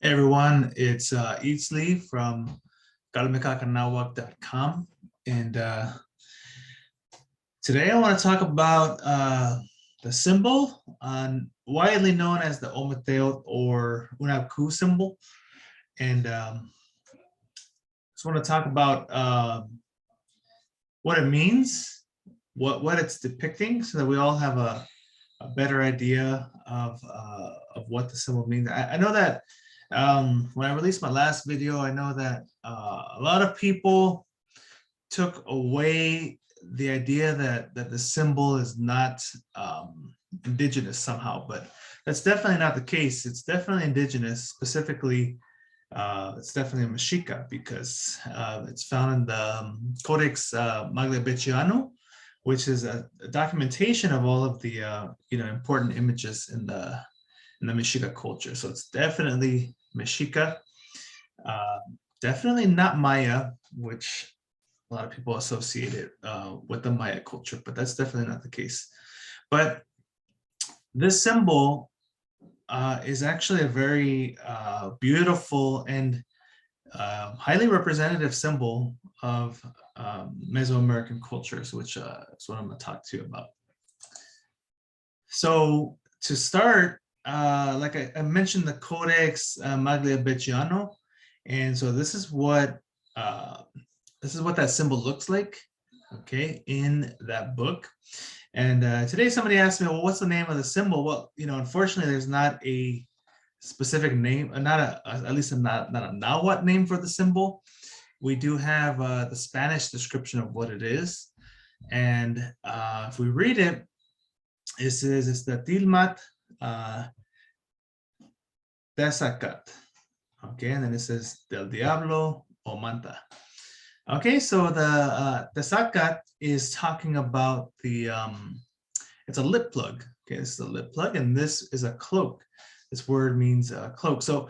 Hey everyone, it's Eatsley from galmekakanawak.com, and today I want to talk about the symbol widely known as the Ometeotl or Hunab Ku symbol, and just want to talk about what it means, what it's depicting, so that we all have a better idea of what the symbol means. I know that when I released my last video, I know that a lot of people took away the idea that the symbol is not indigenous somehow, but that's definitely not the case. It's definitely indigenous. Specifically, it's definitely a Mexica because it's found in the Codex Magliabechiano, which is a documentation of all of the important images in the Mexica culture. So it's definitely Mexica, definitely not Maya, which a lot of people associate it with the Maya culture, but that's definitely not the case. But this symbol is actually a very beautiful and highly representative symbol of Mesoamerican cultures, which is what I'm going to talk to you about. So to start, like I mentioned, the Codex Magliabechiano, and so this is what that symbol looks like, okay, in that book. And today somebody asked me, well, what's the name of the symbol? Well, unfortunately, there's not a specific name, at least not a Nahuatl name for the symbol. We do have the Spanish description of what it is, and if we read it, it says it's the Tilmat Tesacat. Okay, and then it says Del Diablo o Manta. Okay, so the Tesacat is talking about the it's a lip plug. Okay, this is a lip plug, and this is a cloak. This word means cloak. So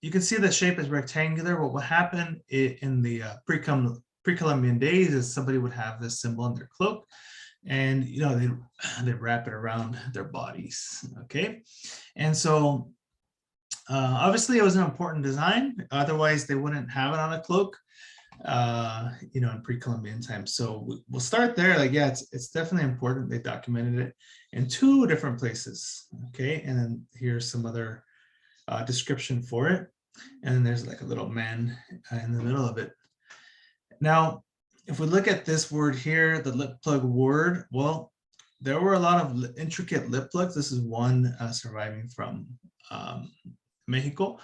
you can see the shape is rectangular. What would happen in the pre-Columbian days is somebody would have this symbol in their cloak, and they wrap it around their bodies. Okay, and so obviously it was an important design. Otherwise, they wouldn't have it on a cloak. In pre-Columbian times. So we'll start there. Like, yeah, it's definitely important. They documented it in 2 different places. Okay, and then here's some other description for it. And then there's like a little man in the middle of it. Now, if we look at this word here, the lip plug word, well, there were a lot of intricate lip plugs. This is one surviving from Mexico.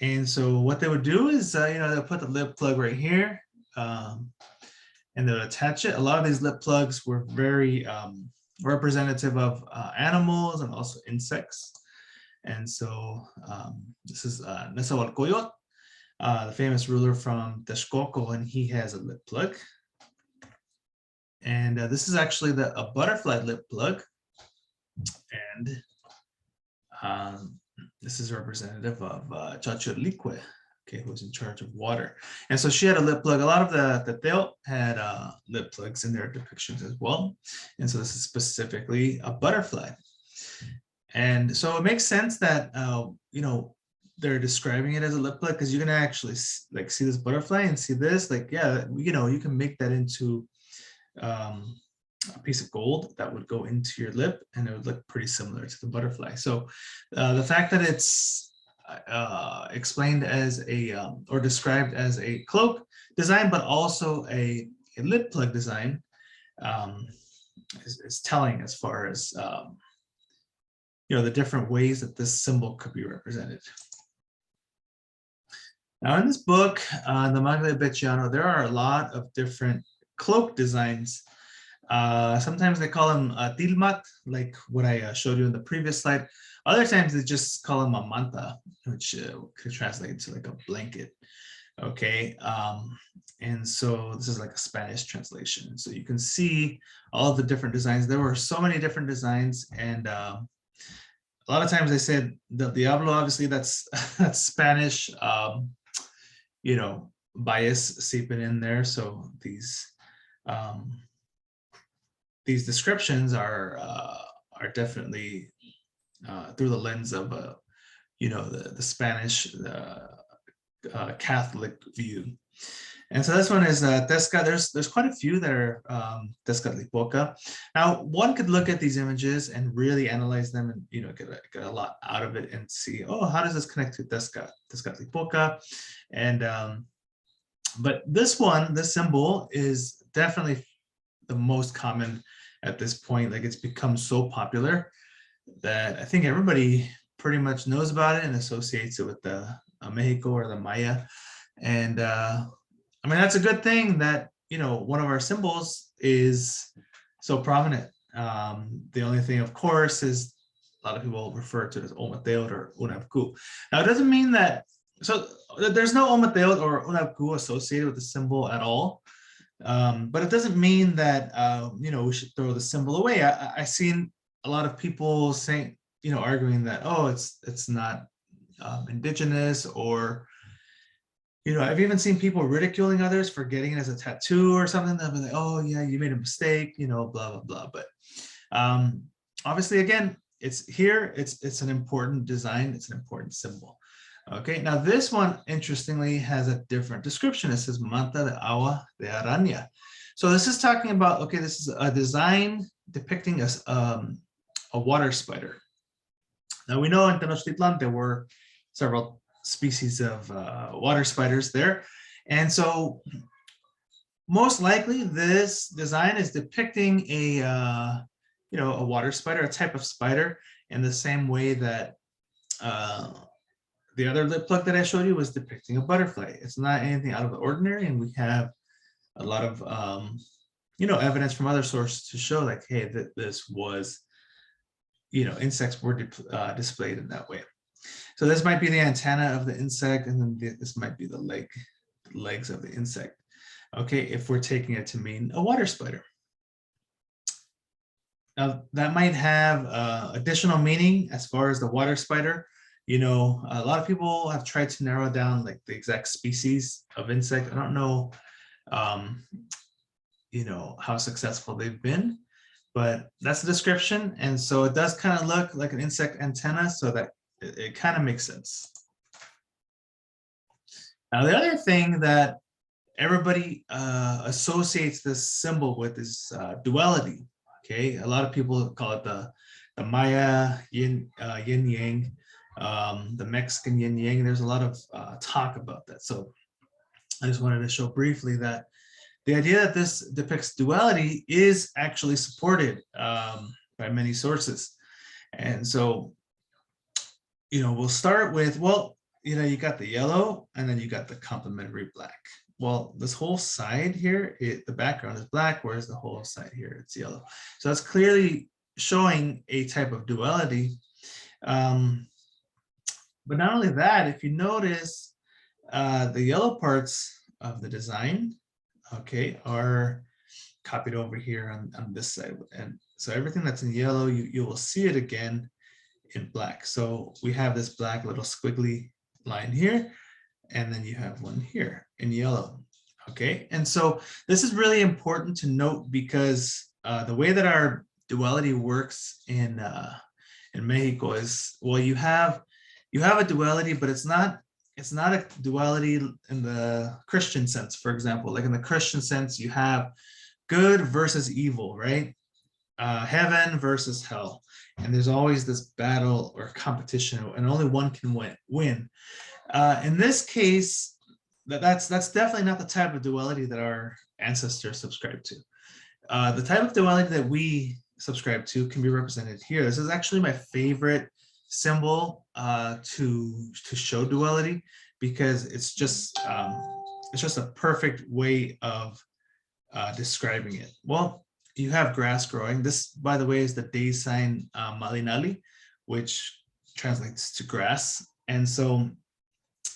And so what they would do is, they'll put the lip plug right here, and they'll attach it. A lot of these lip plugs were very representative of animals and also insects. And so this is Nezahualcóyotl, the famous ruler from Texcoco, and he has a lip plug. And this is actually a butterfly lip plug. And this is representative of Chachurlique, okay, who's in charge of water. And so she had a lip plug. A lot of the Teo had lip plugs in their depictions as well. And so this is specifically a butterfly. And so it makes sense that, they're describing it as a lip plug, because you're going to actually see this butterfly and see this. Like, yeah, you can make that into a piece of gold that would go into your lip, and it would look pretty similar to the butterfly. So the fact that it's explained as or described as a cloak design, but also a lip plug design, is telling as far as the different ways that this symbol could be represented. Now, in this book, the Magliabechiano, there are a lot of different cloak designs. Sometimes they call them tilmat, like what I showed you in the previous slide. Other times they just call them a manta, which could translate to like a blanket. Okay, and so this is like a Spanish translation. So you can see all the different designs. There were so many different designs, and a lot of times they said the Diablo, obviously that's Spanish, bias seeping in there. So these descriptions are definitely through the lens of the Spanish Catholic view. And so this one is Tezcat. There's quite a few that are Tezcatlipoca. Now, one could look at these images and really analyze them and get a lot out of it and see, oh, how does this connect to Tezcatlipoca? And but this symbol is definitely the most common at this point. Like, it's become so popular that I think everybody pretty much knows about it and associates it with the Mexico or the Maya. And I mean, that's a good thing that, one of our symbols is so prominent. The only thing, of course, is a lot of people refer to it as Ometeotl or Hunab Ku. Now, it doesn't mean that, so there's no Ometeotl or Hunab Ku associated with the symbol at all. But it doesn't mean that, we should throw the symbol away. I've seen a lot of people saying, arguing that, oh, it's not indigenous, or, I've even seen people ridiculing others for getting it as a tattoo or something. They'll be like, oh yeah, you made a mistake, blah, blah, blah. But obviously, again, it's here, it's an important design, it's an important symbol. Okay, now this one, interestingly, has a different description. It says Manta de Agua de Araña. So this is talking about, okay, this is a design depicting a water spider. Now we know in Tenochtitlan there were several species of water spiders there. And so most likely this design is depicting a water spider, a type of spider, in the same way that the other lip plug that I showed you was depicting a butterfly. It's not anything out of the ordinary, and we have a lot of evidence from other sources to show, like, hey, that this was, insects were displayed in that way. So this might be the antenna of the insect, and then this might be the legs of the insect. Okay, if we're taking it to mean a water spider. Now that might have additional meaning as far as the water spider. A lot of people have tried to narrow down like the exact species of insect. I don't know, how successful they've been, but that's the description. And so it does kind of look like an insect antenna, so that it kind of makes sense. Now, the other thing that everybody associates this symbol with is duality. Okay, a lot of people call it the Maya yin yang, the Mexican yin yang. There's a lot of talk about that. So I just wanted to show briefly that the idea that this depicts duality is actually supported by many sources. And so, we'll start with, well, you got the yellow and then you got the complementary black. Well, this whole side here, the background is black, whereas the whole side here, it's yellow. So that's clearly showing a type of duality. But not only that, if you notice, the yellow parts of the design, okay, are copied over here on this side. And so everything that's in yellow, you will see it again in black. So we have this black little squiggly line here, and then you have one here in yellow. Okay, and so this is really important to note, because the way that our duality works in Mexico is, well, you have a duality, but it's not a duality in the Christian sense. For example, like in the Christian sense, you have good versus evil, right? Heaven versus hell, and there's always this battle or competition, and only one can win. In this case, that's definitely not the type of duality that our ancestors subscribed to. The type of duality that we subscribe to can be represented here. This is actually my favorite symbol to show duality, because it's just a perfect way of describing it. Well, you have grass growing. This, by the way, is the day sign Malinali, which translates to grass. And so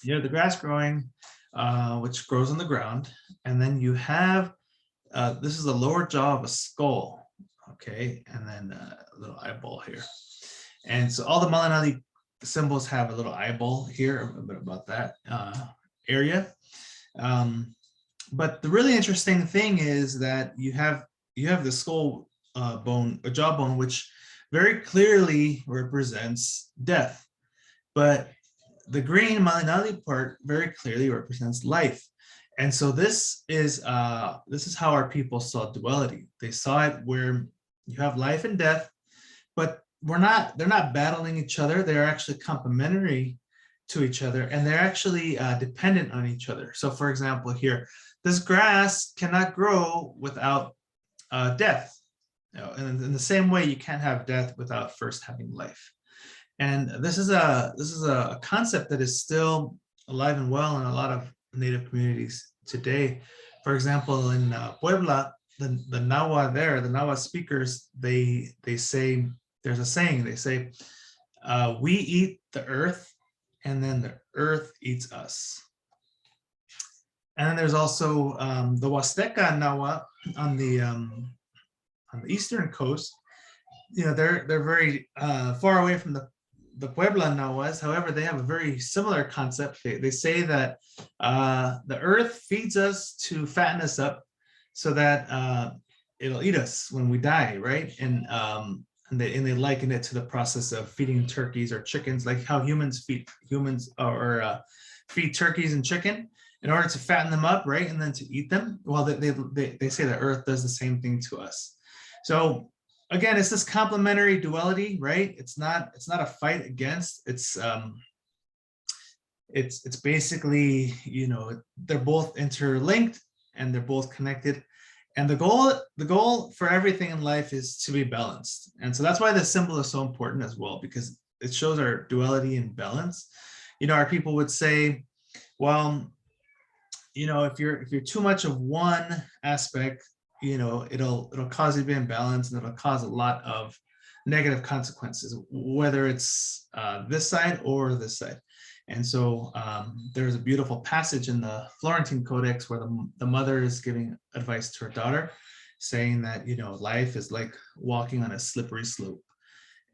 you have the grass growing, which grows on the ground. And then you have, this is the lower jaw of a skull, okay? And then a little eyeball here. And so all the Malinali symbols have a little eyeball here, a bit about that area. But the really interesting thing is that you have the skull bone, a jawbone, which very clearly represents death. But the green malinali part very clearly represents life. And so this is how our people saw duality. They saw it where you have life and death, but they're not battling each other. They're actually complementary to each other, and they're actually dependent on each other. So for example, here, this grass cannot grow without death. You know, and in the same way, you can't have death without first having life. And this is a concept that is still alive and well in a lot of Native communities today. For example, in Puebla, the Nahua there, the Nahua speakers, they say, there's a saying, they say, we eat the earth and then the earth eats us. And then there's also the Huasteca Nahua on the eastern coast. You know, they're very far away from the Puebla Nahuas. However, they have a very similar concept. They say that the earth feeds us to fatten us up so that it'll eat us when we die, right? And they liken it to the process of feeding turkeys or chickens, like how humans feed turkeys and chicken in order to fatten them up, right? And then to eat them. Well, they say the earth does the same thing to us. So again, it's this complementary duality, right? It's not a fight against. It's basically, you know, they're both interlinked and they're both connected. And the goal for everything in life is to be balanced. And so that's why this symbol is so important as well, because it shows our duality and balance. You know, our people would say, well, you know, if you're too much of one aspect, you know, it'll cause you to be imbalanced, and it'll cause a lot of negative consequences, whether it's this side or this side. And so there's a beautiful passage in the Florentine Codex where the mother is giving advice to her daughter, saying that, you know, life is like walking on a slippery slope.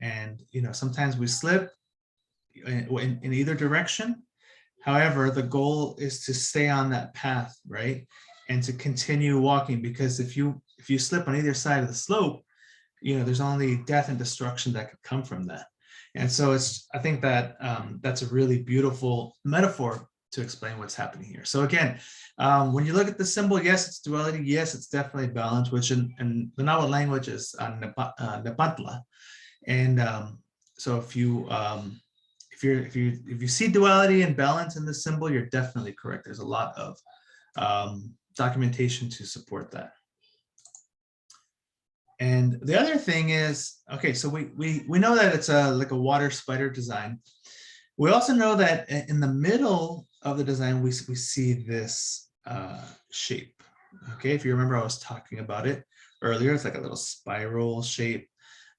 And, you know, sometimes we slip in either direction. However, the goal is to stay on that path, right? And to continue walking, because if you slip on either side of the slope, you know, there's only death and destruction that could come from that. And so I think that that's a really beautiful metaphor to explain what's happening here. So again, when you look at the symbol, yes, it's duality. Yes, it's definitely balance, which in the Nahuatl language is Nepantla. And so if you see duality and balance in the symbol, you're definitely correct. There's a lot of documentation to support that. And the other thing is, okay, so we know that it's like a water spider design. We also know that in the middle of the design, we see this shape. Okay, if you remember, I was talking about it earlier. It's like a little spiral shape,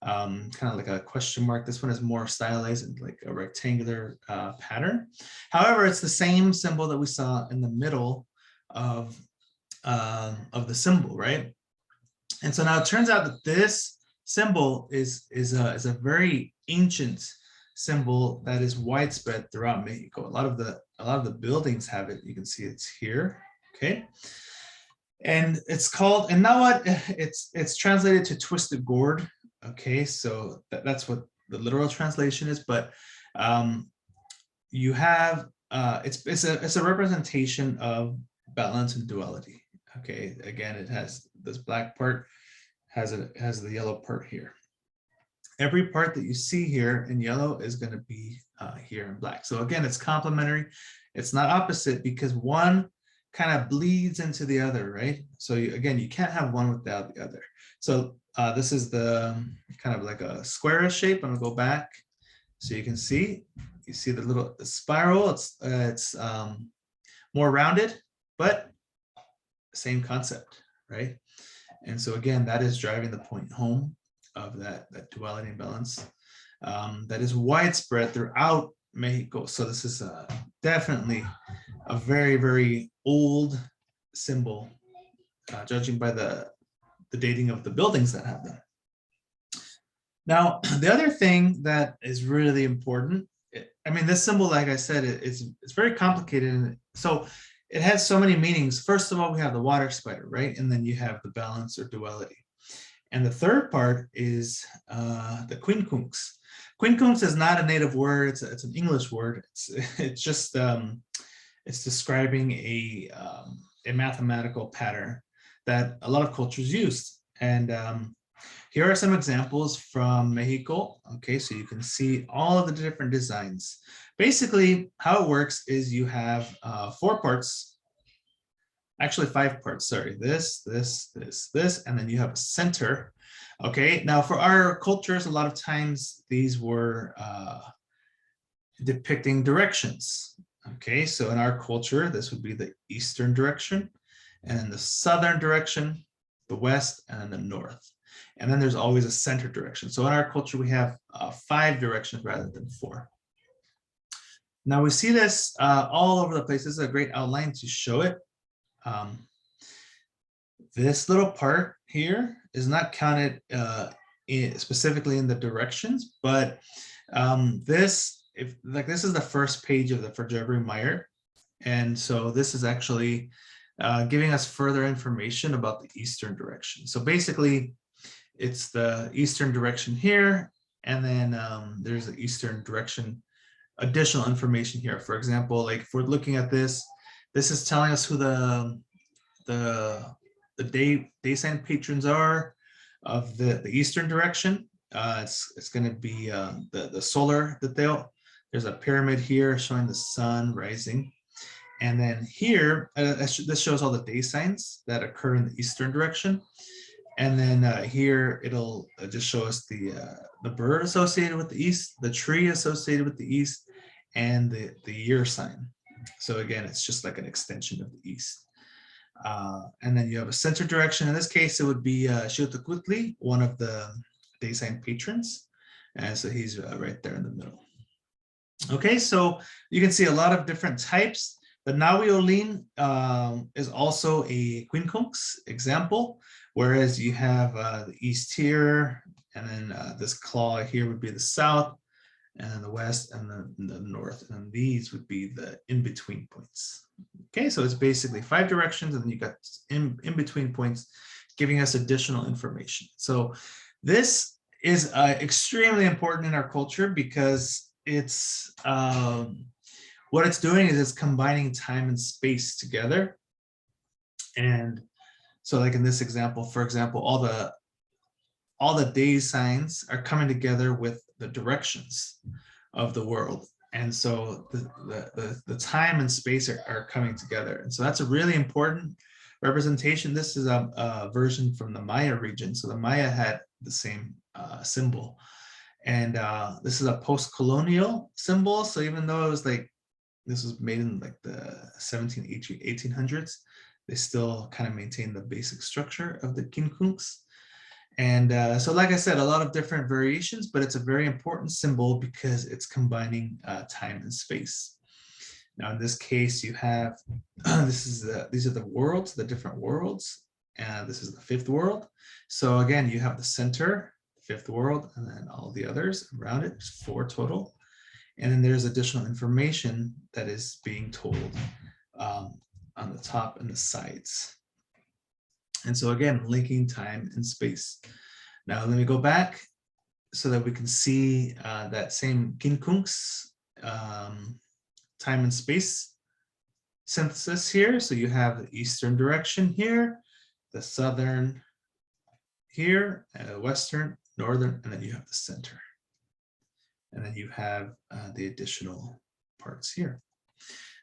kind of like a question mark. This one is more stylized and like a rectangular pattern. However, it's the same symbol that we saw in the middle of the symbol, right? And so now it turns out that this symbol is a very ancient symbol that is widespread throughout Mexico. A lot of the buildings have it. You can see it's here. Okay, and it's called, and now what it's translated to twisted gourd. Okay, so that's what the literal translation is. But you have it's a representation of balance and duality. Okay, again, it has this black part, has the yellow part here. Every part that you see here in yellow is going to be here in black. So again, it's complementary. It's not opposite, because one kind of bleeds into the other, right? So again, you can't have one without the other. So this is the kind of like a squarish shape. I'm gonna go back so you can see. You see the little spiral. It's more rounded, but same concept, right? And so again, that is driving the point home of that duality and balance that is widespread throughout Mexico. So this is definitely a very, very old symbol, judging by the dating of the buildings that have them. Now, the other thing that is really important, I mean, this symbol, like I said, it's very complicated. So it has so many meanings. First of all, we have the water spider, right? And then you have the balance or duality. And the third part is the quincunx. quincunx is not a native word. It's an English word. It's just it's describing a mathematical pattern that a lot of cultures use. And here are some examples from Mexico. Okay, so you can see all of the different designs. Basically, how it works is you have 4 parts, actually 5 parts, sorry, this, and then you have a center. Okay, now for our cultures, a lot of times these were depicting directions. Okay, so in our culture, this would be the eastern direction, and then the southern direction, the west, and then the north. And then there's always a center direction. So in our culture, we have 5 directions rather than 4. Now we see this all over the place. This is a great outline to show it. This little part here is not counted specifically in the directions, but this is the first page of the Verjebri Meyer. And so this is actually giving us further information about the eastern direction. So basically, it's the eastern direction here, and then there's the eastern direction additional information here. For example, like if we're looking at this, this is telling us who the day sign patrons are of the eastern direction. It's going to be the solar that there's a pyramid here showing the sun rising. And then here, this shows all the day signs that occur in the eastern direction. And then here, it'll just show us the bird associated with the east, the tree associated with the east, and the year sign. So again, it's just like an extension of the east. And then you have a center direction. In this case, it would be Xiuhtecuhtli, one of the day sign patrons. And so he's right there in the middle. Okay, so you can see a lot of different types. The Nahuiolin is also a quincunx example, whereas you have the east here, and then this claw here would be the south, and the west, and the north, and these would be the in-between points. Okay, so it's basically 5 directions, and then you got in-between points giving us additional information. So this is extremely important in our culture because it's what it's doing is it's combining time and space together. And so like in this example, for example, all the day signs are coming together with the directions of the world. And so the time and space are coming together. And so that's a really important representation. This is a version from the Maya region. So the Maya had the same symbol. And this is a post-colonial symbol. So even though it was like, this was made in like the 1800s, they still kind of maintain the basic structure of the quincunx. And so like I said, a lot of different variations, but it's a very important symbol because it's combining time and space. Now in this case, you have, these are the worlds, the different worlds, and this is the 5th world. So again, you have the center, 5th world, and then all the others around it. There's 4 total. And then there's additional information that is being told on the top and the sides. And so again, linking time and space. Now let me go back so that we can see that same quincunx time and space synthesis here. So you have the eastern direction here, the southern here, western, northern, and then you have the center. And then you have the additional parts here.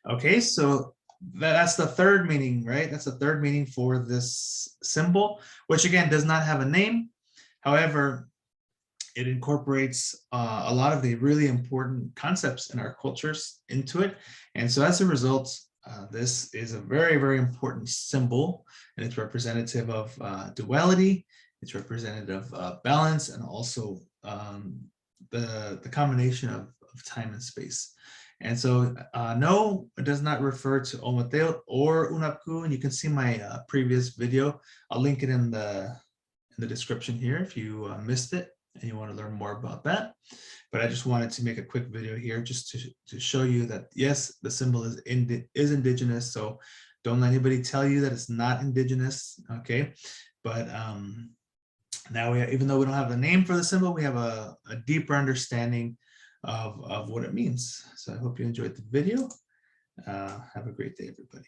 Okay, so that's the 3rd meaning, right? That's the 3rd meaning for this symbol, which again does not have a name. However, it incorporates a lot of the really important concepts in our cultures into it. And so as a result, this is a very, very important symbol, and it's representative of duality. It's representative of balance, and also the combination of time and space. And so no, it does not refer to Ometeotl or Hunab Ku, and you can see my previous video. I'll link it in the description here if you missed it and you want to learn more about that. But I just wanted to make a quick video here just to show you that yes, the symbol is indigenous. So don't let anybody tell you that it's not indigenous, okay? But Now, even though we don't have a name for the symbol, we have a deeper understanding of what it means. So I hope you enjoyed the video. Have a great day, everybody.